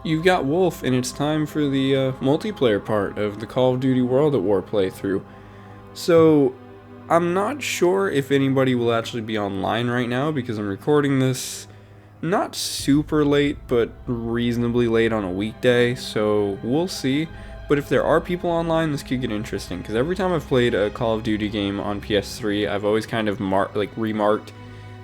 You've got Wulf, and it's time for the multiplayer part of the Call of Duty World at War playthrough. So, I'm not sure if anybody will actually be online right now because I'm recording this not super late, but reasonably late on a weekday, so we'll see. But if there are people online, this could get interesting, because every time I've played a Call of Duty game on PS3, I've always kind of remarked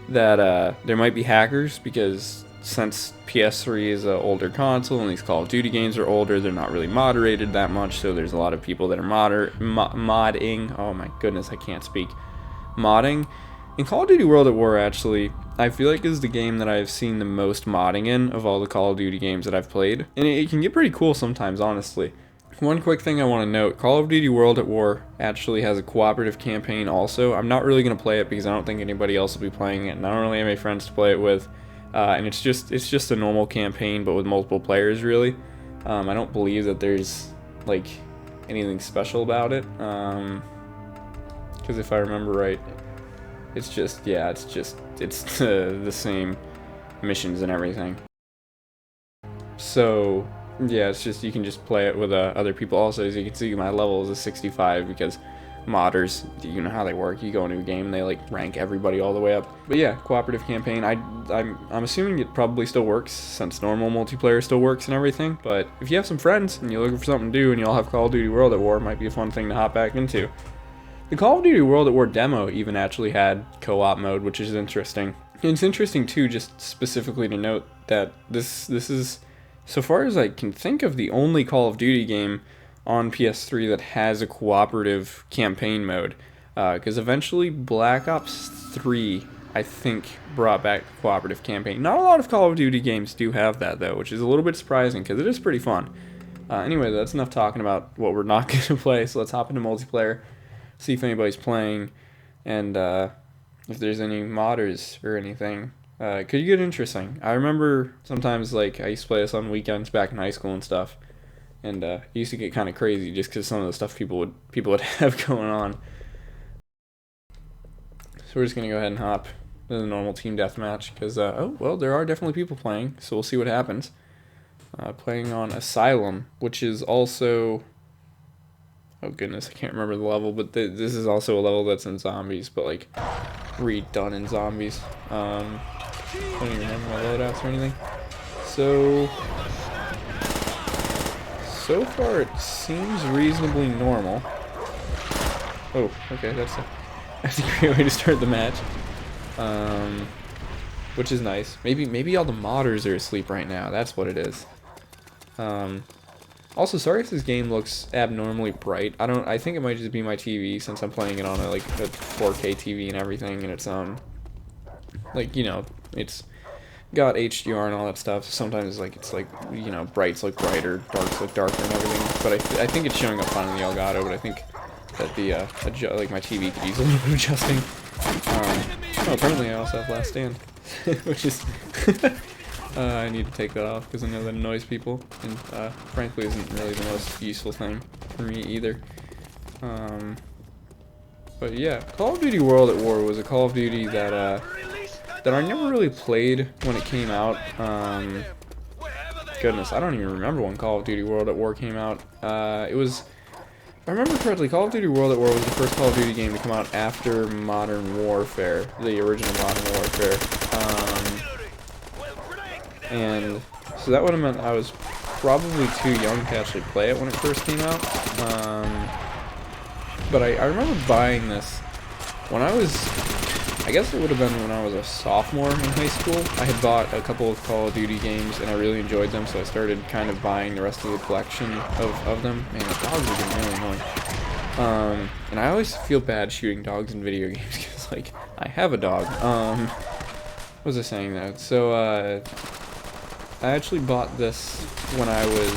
that there might be hackers, because since PS3 is an older console and these Call of Duty games are older, they're not really moderated that much, so there's a lot of people that are modding. Oh my goodness, I can't speak. Modding. In Call of Duty World at War, actually, I feel like is the game that I've seen the most modding in of all the Call of Duty games that I've played. And it can get pretty cool sometimes, honestly. One quick thing I want to note, Call of Duty World at War actually has a cooperative campaign also. I'm not really going to play it because I don't think anybody else will be playing it, and I don't really have any friends to play it with. And it's just a normal campaign, but with multiple players, really. I don't believe that there's, like, anything special about it. Because if I remember right, it's the same missions and everything. So, yeah, it's just, you can just play it with other people. Also, as you can see, my level is a 65 because modders, you know how they work. You go into a game and they like rank everybody all the way up. But yeah, cooperative campaign. I'm assuming it probably still works since normal multiplayer still works and everything. But if you have some friends and you're looking for something to do and you all have Call of Duty World at War, it might be a fun thing to hop back into. The Call of Duty World at War demo even actually had co-op mode, which is interesting. And it's interesting too, just specifically to note that this is, so far as I can think of, the only Call of Duty game on PS3 that has a cooperative campaign mode. Because eventually Black Ops 3, I think, brought back the cooperative campaign. Not a lot of Call of Duty games do have that, though, which is a little bit surprising, because it is pretty fun. Anyway, that's enough talking about what we're not going to play, so let's hop into multiplayer, see if anybody's playing, and if there's any modders or anything. Could get interesting. I remember sometimes, like, I used to play this on weekends back in high school and stuff. And it used to get kind of crazy just because some of the stuff people would have going on. So we're just gonna go ahead and hop to the normal team deathmatch because oh well, there are definitely people playing, so we'll see what happens. Playing on Asylum, which is also, oh goodness, I can't remember the level, but this is also a level that's in zombies, but like redone in zombies. I don't even remember my loadouts or anything. So far, it seems reasonably normal. Oh, okay, that's a great way to start the match. Which is nice. Maybe all the modders are asleep right now. That's what it is. Also, sorry if this game looks abnormally bright. I think it might just be my TV since I'm playing it on a 4K TV and everything, and it's like, you know, it's got HDR and all that stuff. Sometimes you know, brights look brighter, darks look darker and everything. But I think it's showing up fine in the Elgato. But I think that the my TV could use a little bit of adjusting. Oh, apparently I also have Last Stand, which is I need to take that off because I know that annoys people, and frankly isn't really the most useful thing for me either. But yeah, Call of Duty World at War was a Call of Duty that I never really played when it came out. Goodness, I don't even remember when Call of Duty World at War came out. It was, if I remember correctly, Call of Duty World at War was the first Call of Duty game to come out after Modern Warfare, the original Modern Warfare. And so that would have meant I was probably too young to actually play it when it first came out. But I remember buying this when I was, I guess it would have been when I was a sophomore in high school. I had bought a couple of Call of Duty games and I really enjoyed them, so I started kind of buying the rest of the collection of them. Man, the dogs are getting really annoying. And I always feel bad shooting dogs in video games because, like, I have a dog. What was I saying though? So, I actually bought this when I was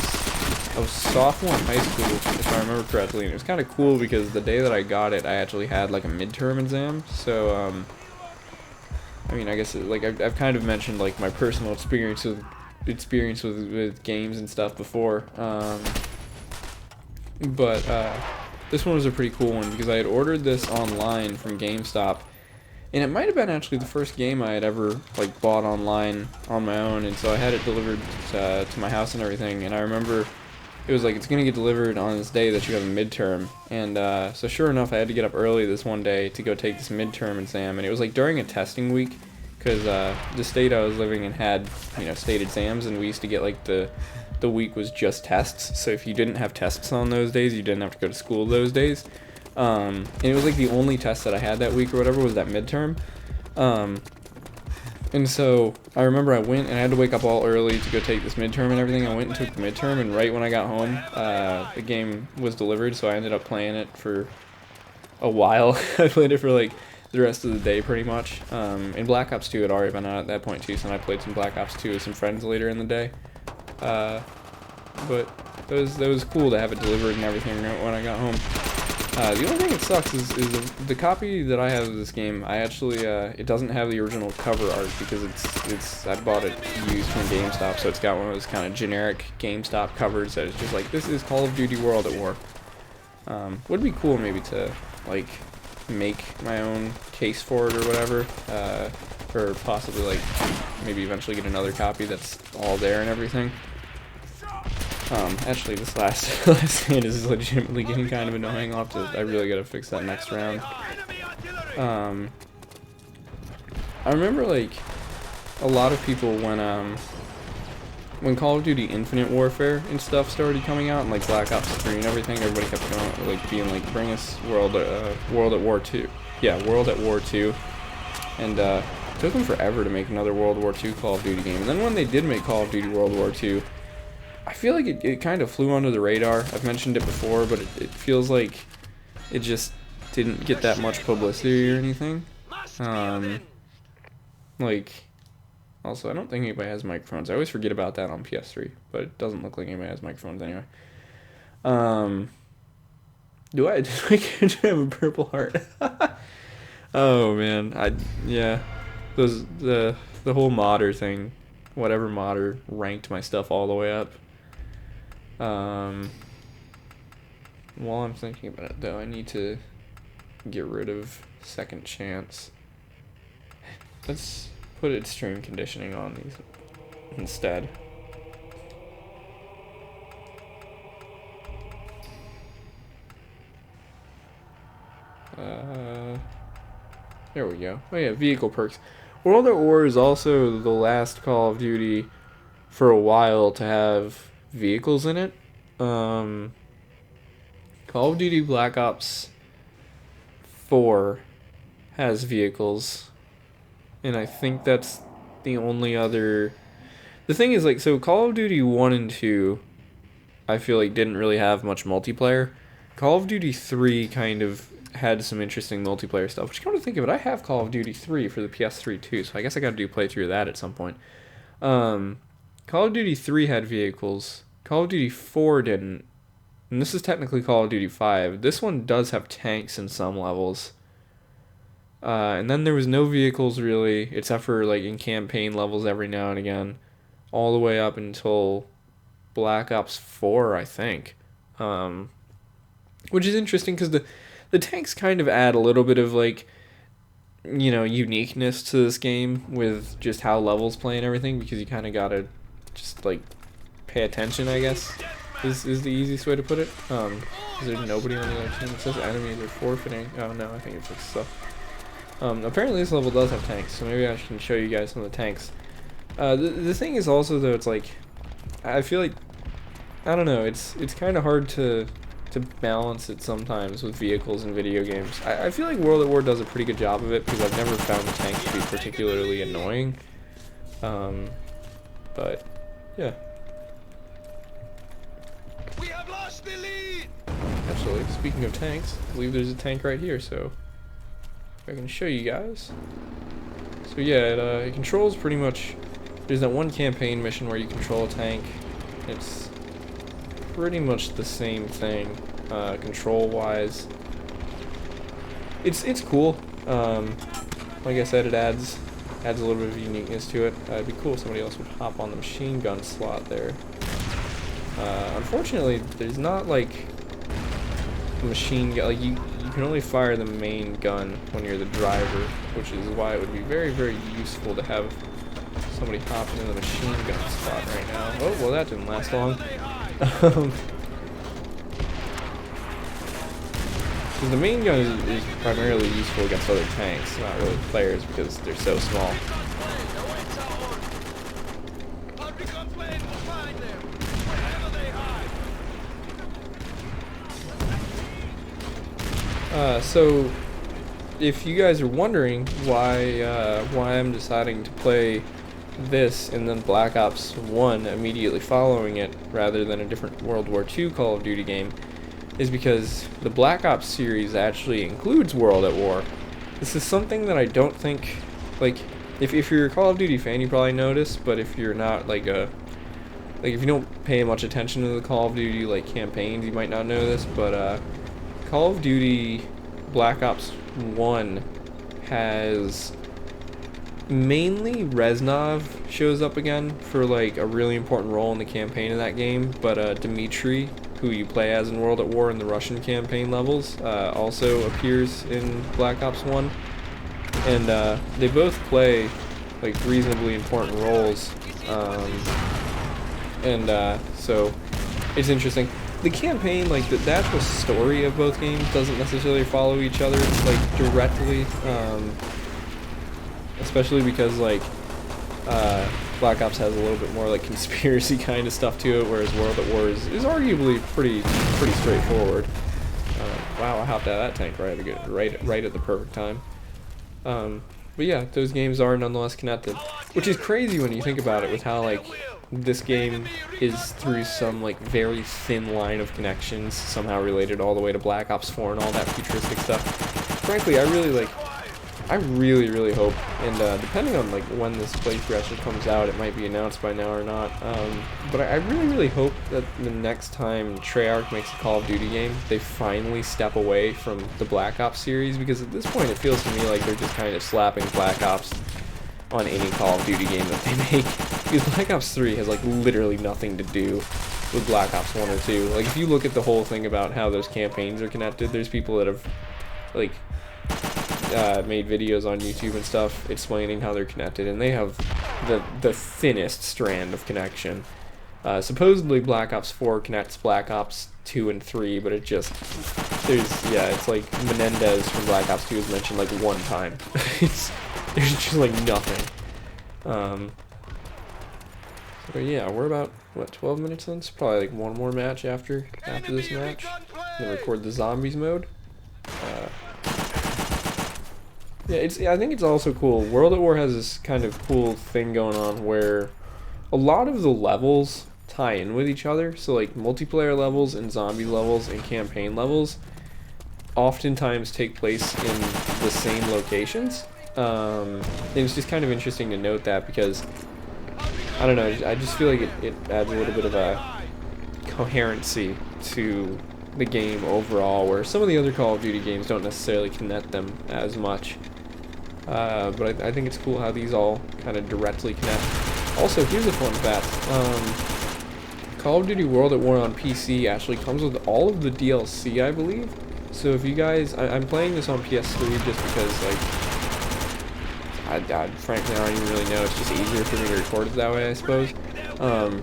a sophomore in high school, if I remember correctly, and it was kind of cool because the day that I got it, I actually had like a midterm exam. So, I mean, I guess like I've kind of mentioned like my personal experience with games and stuff before, but this one was a pretty cool one because I had ordered this online from GameStop, And it might have been actually the first game I had ever like bought online on my own, and so I had it delivered to my house and everything. And I remember it was like, it's gonna get delivered on this day that you have a midterm, and so sure enough, I had to get up early this one day to go take this midterm exam, and it was like during a testing week, because the state I was living in had, you know, state exams, and we used to get like the week was just tests. So if you didn't have tests on those days, you didn't have to go to school those days. And it was like the only test that I had that week or whatever was that midterm. And so I remember I went and I had to wake up all early to go take this midterm and everything. I went and took the midterm, and right when I got home, the game was delivered, so I ended up playing it for a while. I played it for like the rest of the day pretty much. And Black Ops 2 had already been out at that point too, so I played some Black Ops 2 with some friends later in the day. But that was cool to have it delivered and everything when I got home. The only thing that sucks is the copy that I have of this game. I actually it doesn't have the original cover art because it's I bought it used from GameStop, so it's got one of those kind of generic GameStop covers that is just like, this is Call of Duty World at War. Would be cool maybe to like make my own case for it or whatever, or possibly like maybe eventually get another copy that's all there and everything. Actually, this last hit is legitimately getting kind of annoying. I really gotta fix that next round. I remember like a lot of people when Call of Duty Infinite Warfare and stuff started coming out, and like Black Ops 3 and everything, everybody kept going, like being like, bring us World at War 2. Yeah, World at War 2. And it took them forever to make another World War 2 Call of Duty game. And then when they did make Call of Duty World War 2, I feel like it kind of flew under the radar. I've mentioned it before, but it feels like it just didn't get that much publicity or anything. Like, also, I don't think anybody has microphones. I always forget about that on PS3, but it doesn't look like anybody has microphones anyway. Do I have a purple heart? Oh man, yeah, the whole modder thing, whatever modder ranked my stuff all the way up. While I'm thinking about it though, I need to get rid of Second Chance. Let's put extreme conditioning on these instead. There we go. Oh yeah, vehicle perks. World at War is also the last Call of Duty for a while to have vehicles in it. Call of Duty Black Ops 4 has vehicles, and I think that's the only other. The thing is, like, so Call of Duty 1 and 2, I feel like didn't really have much multiplayer. Call of Duty 3 kind of had some interesting multiplayer stuff, which, come to think of it, I have Call of Duty 3 for the PS3 too, so I guess I gotta do a playthrough of that at some point. Call of Duty 3 had vehicles. Call of Duty 4 didn't. And this is technically Call of Duty 5. This one does have tanks in some levels. And then there was no vehicles really, except for like in campaign levels every now and again, all the way up until Black Ops 4, I think. Which is interesting because the tanks kind of add a little bit of like, you know, uniqueness to this game with just how levels play and everything, because you kind of gotta just like pay attention, I guess, is the easiest way to put it. Is there nobody on the other team? It says enemies are forfeiting. Oh no, I think it's like stuff. Apparently this level does have tanks, so maybe I can show you guys some of the tanks. The thing is also though, it's like, I feel like, I don't know, it's kind of hard to balance it sometimes with vehicles in video games. I feel like World at War does a pretty good job of it, because I've never found the tanks to be particularly annoying. But yeah. We have lost the lead. Actually, speaking of tanks, I believe there's a tank right here, so if I can show you guys. So yeah, it controls pretty much. There's that one campaign mission where you control a tank. It's pretty much the same thing, control-wise. It's cool. Like I said, it adds a little bit of uniqueness to it. It'd be cool if somebody else would hop on the machine gun slot there. Unfortunately, there's not like a machine gun. Like you can only fire the main gun when you're the driver, which is why it would be very, very useful to have somebody hopping in the machine gun spot right now. Oh, well, that didn't last long. The main gun is primarily useful against other tanks, not really players, because they're so small. So, if you guys are wondering why I'm deciding to play this and then Black Ops 1 immediately following it, rather than a different World War II Call of Duty game, is because the Black Ops series actually includes World at War. This is something that I don't think, like, if you're a Call of Duty fan, you probably notice, but if you're not, if you don't pay much attention to the Call of Duty, campaigns, you might not know this, but, Call of Duty Black Ops 1 has mainly Reznov shows up again for, a really important role in the campaign of that game, but, Dmitry, who you play as in World at War in the Russian campaign levels, also appears in Black Ops 1, and they both play reasonably important roles, so it's interesting. The campaign, the actual story of both games doesn't necessarily follow each other directly, especially because Black Ops has a little bit more conspiracy kind of stuff to it, whereas World at War is arguably pretty straightforward. Wow, I hopped out of that tank right at the perfect time. But yeah, those games are nonetheless connected, which is crazy when you think about it, with how this game is through some very thin line of connections, somehow related all the way to Black Ops 4 and all that futuristic stuff. Frankly, I really hope, and depending on when this playthrough actually comes out, it might be announced by now or not, but I really hope that the next time Treyarch makes a Call of Duty game, they finally step away from the Black Ops series, because at this point it feels to me like they're just kind of slapping Black Ops on any Call of Duty game that they make, because Black Ops 3 has literally nothing to do with Black Ops 1 or 2. If you look at the whole thing about how those campaigns are connected, there's people that have made videos on YouTube and stuff explaining how they're connected, and they have the thinnest strand of connection. Supposedly Black Ops 4 connects Black Ops 2 and 3, but it's Menendez from Black Ops 2 is mentioned one time. There's just nothing. So yeah, we're about 12 minutes in, so probably one more match after this match, then record the zombies mode. Yeah, I think it's also cool. World at War has this kind of cool thing going on where a lot of the levels tie in with each other. So multiplayer levels and zombie levels and campaign levels oftentimes take place in the same locations. And it's just kind of interesting to note that, because I don't know, I just feel like it adds a little bit of a coherency to the game overall, where some of the other Call of Duty games don't necessarily connect them as much. But I think it's cool how these all kind of directly connect. Also, here's a fun fact. Call of Duty World at War on PC actually comes with all of the DLC, I believe. So if you guys, I'm playing this on PS3 just because, frankly, I don't even really know. It's just easier for me to record it that way, I suppose. Oh,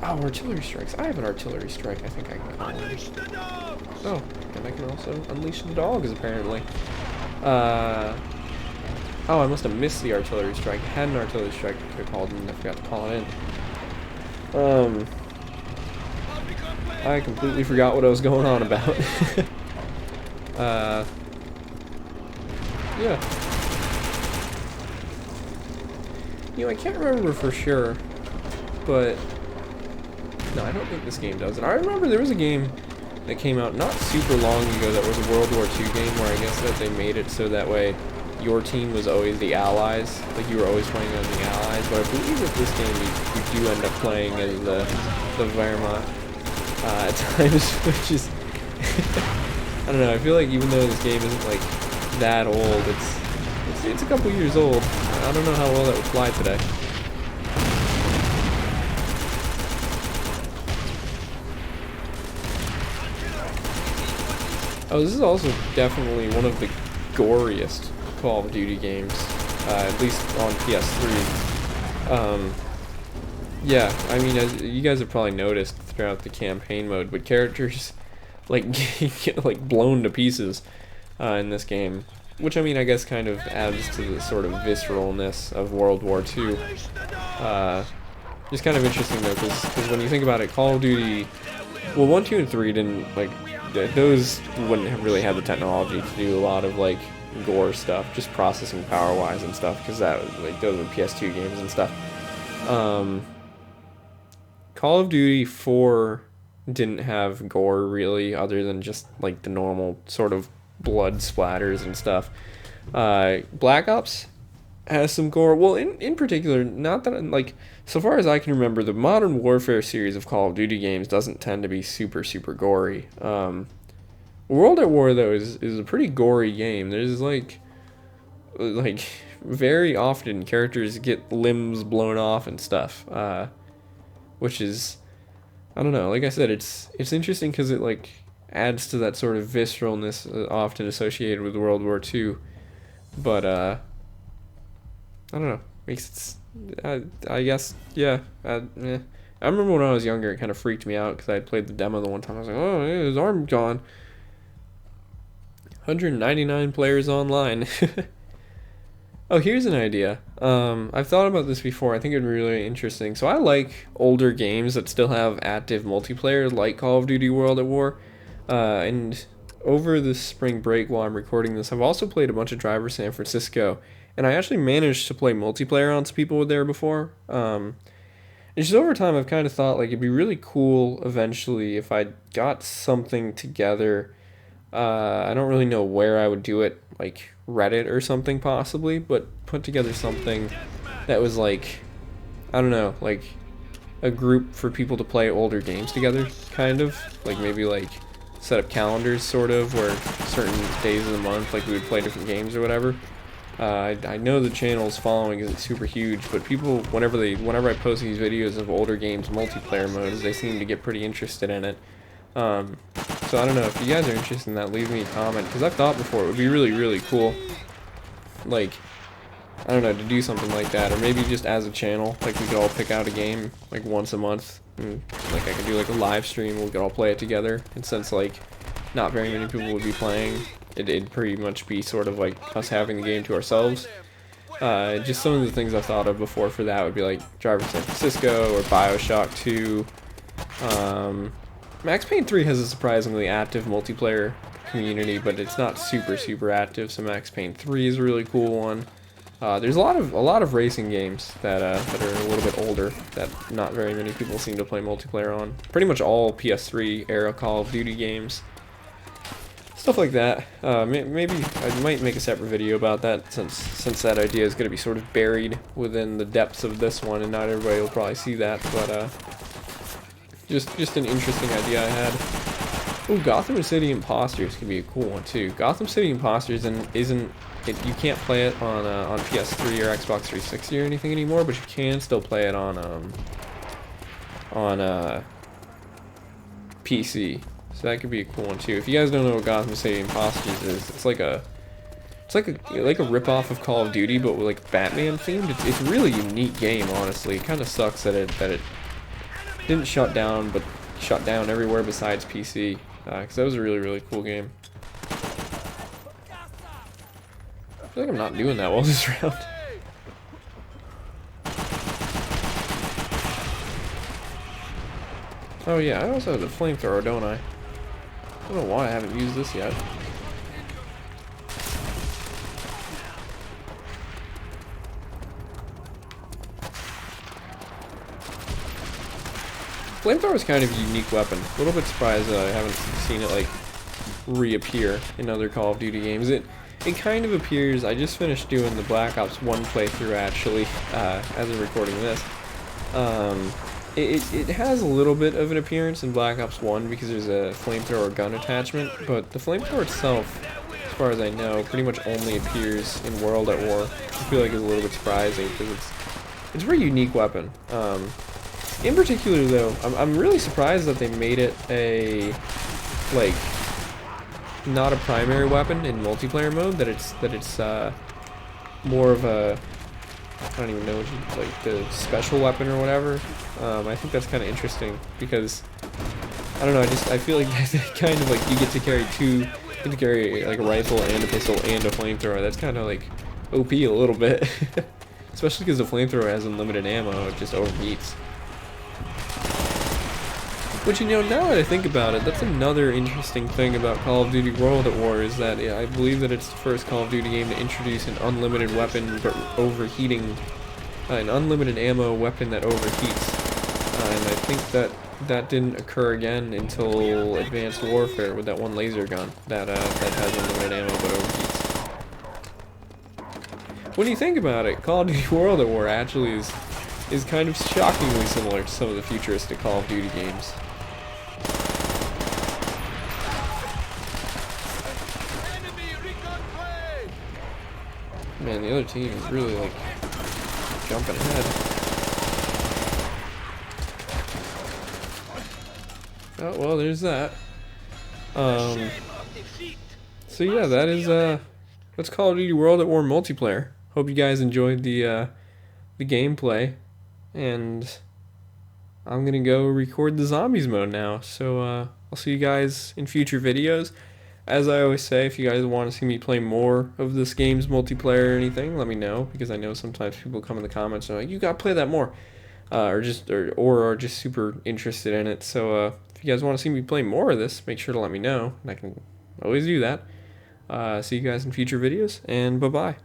artillery strikes. I have an artillery strike. I think I can call it. Oh, and I can also unleash the dogs, apparently. Oh, I must have missed the artillery strike. I had an artillery strike I could have called and I forgot to call it in. I completely forgot what I was going on about. Yeah. I can't remember for sure, but no, I don't think this game does it. I remember there was a game that came out not super long ago that was a World War II game, where I guess that they made it so that way your team was always the Allies, you were always playing as the Allies, but I believe that this game you do end up playing as the Wehrmacht at times, which is, I don't know, I feel like even though this game isn't that old, it's a couple years old. I don't know how well that would fly today. Oh, this is also definitely one of the goriest Call of Duty games, at least on PS3. Yeah, I mean, as you guys have probably noticed throughout the campaign mode, but characters like get like blown to pieces in this game, which I mean, I guess kind of adds to the sort of visceralness of World War II. Just kind of interesting though, because when you think about it, Call of Duty, well, 1, 2, and 3 didn't like those wouldn't have really had the technology to do a lot of like gore stuff, just processing power wise and stuff, because that was like those were PS2 games and stuff. Call of Duty 4 didn't have gore really, other than just like the normal sort of blood splatters and stuff. Black Ops has some gore. Well, in particular, not that like so far as I can remember, the Modern Warfare series of Call of Duty games doesn't tend to be super gory. World at War though is a pretty gory game. There's like very often characters get limbs blown off and stuff. Which is, I don't know, like I said, it's interesting because it like adds to that sort of visceralness often associated with World War II, but I don't know, makes it, I guess, yeah, I remember when I was younger, it kind of freaked me out because I played the demo the one time. I was like, oh, yeah, his arm gone. 199 players online. Oh, here's an idea. I've thought about this before. I think it'd be really interesting. So I like older games that still have active multiplayer, like Call of Duty World at War. And over the spring break while I'm recording this, I've also played a bunch of Driver San Francisco. And I actually managed to play multiplayer on some people there before. And just over time, I've kind of thought like it'd be really cool eventually if I got something together. I don't really know where I would do it, like Reddit or something possibly, but put together something that was like, I don't know, like a group for people to play older games together, kind of, like maybe like set up calendars sort of where certain days of the month like we would play different games or whatever. I know the channel's following isn't super huge, but people whenever I post these videos of older games multiplayer modes, they seem to get pretty interested in it. So I don't know, if you guys are interested in that, leave me a comment, because I've thought before it would be really cool, like, I don't know, to do something like that, or maybe just as a channel, like we could all pick out a game, like once a month, and like I could do like a live stream, we could all play it together, and since like not very many people would be playing, it'd pretty much be sort of like us having the game to ourselves. Just some of the things I've thought of before for that would be like Driver San Francisco, or Bioshock 2, Max Payne 3 has a surprisingly active multiplayer community, but it's not super active, so Max Payne 3 is a really cool one. There's a lot of racing games that are a little bit older that not very many people seem to play multiplayer on. Pretty much all PS3 era Call of Duty games. Stuff like that. Maybe I might make a separate video about that since that idea is going to be sort of buried within the depths of this one, and not everybody will probably see that, but just an interesting idea I had. Oh, Gotham City Imposters could be a cool one too. Gotham City Imposters you can't play it on PS3 or Xbox 360 or anything anymore, but you can still play it on PC. So that could be a cool one too. If you guys don't know what Gotham City Imposters is, it's like a rip-off of Call of Duty, but with like Batman themed. It's a really unique game, honestly. It kind of sucks that it didn't shut down, but shut down everywhere besides PC, because that was a really cool game. I feel like I'm not doing that well this round. Oh yeah, I also have the flamethrower, don't I? I don't know why I haven't used this yet. Flamethrower is kind of a unique weapon. A little bit surprised that I haven't seen it like reappear in other Call of Duty games. It kind of appears. I just finished doing the Black Ops 1 playthrough actually, as of recording this. It has a little bit of an appearance in Black Ops 1 because there's a flamethrower gun attachment, but the flamethrower itself, as far as I know, pretty much only appears in World at War. I feel like it's a little bit surprising because it's a very unique weapon. In particular, though, I'm really surprised that they made it a, like, not a primary weapon in multiplayer mode. That it's more of a, I don't even know what you, like the special weapon or whatever. I think that's kind of interesting because I don't know. I feel like kind of like you get to carry like a rifle and a pistol and a flamethrower. That's kind of like OP a little bit, especially because the flamethrower has unlimited ammo. It just overheats. But you know, now that I think about it, that's another interesting thing about Call of Duty World at War is that I believe that it's the first Call of Duty game to introduce an unlimited weapon but overheating, an unlimited ammo weapon that overheats. And I think that didn't occur again until Advanced Warfare with that one laser gun that has unlimited ammo but overheats. When you think about it, Call of Duty World at War actually is kind of shockingly similar to some of the futuristic Call of Duty games. Man, the other team is really like jumping ahead. Oh well, there's that. So yeah, that is that's Call of Duty World at War multiplayer. Hope you guys enjoyed the gameplay, and I'm gonna go record the zombies mode now. So I'll see you guys in future videos. As I always say, if you guys want to see me play more of this game's multiplayer or anything, let me know, because I know sometimes people come in the comments and are like, you gotta play that more, or are just super interested in it. So if you guys want to see me play more of this, make sure to let me know, and I can always do that. See you guys in future videos, and bye-bye.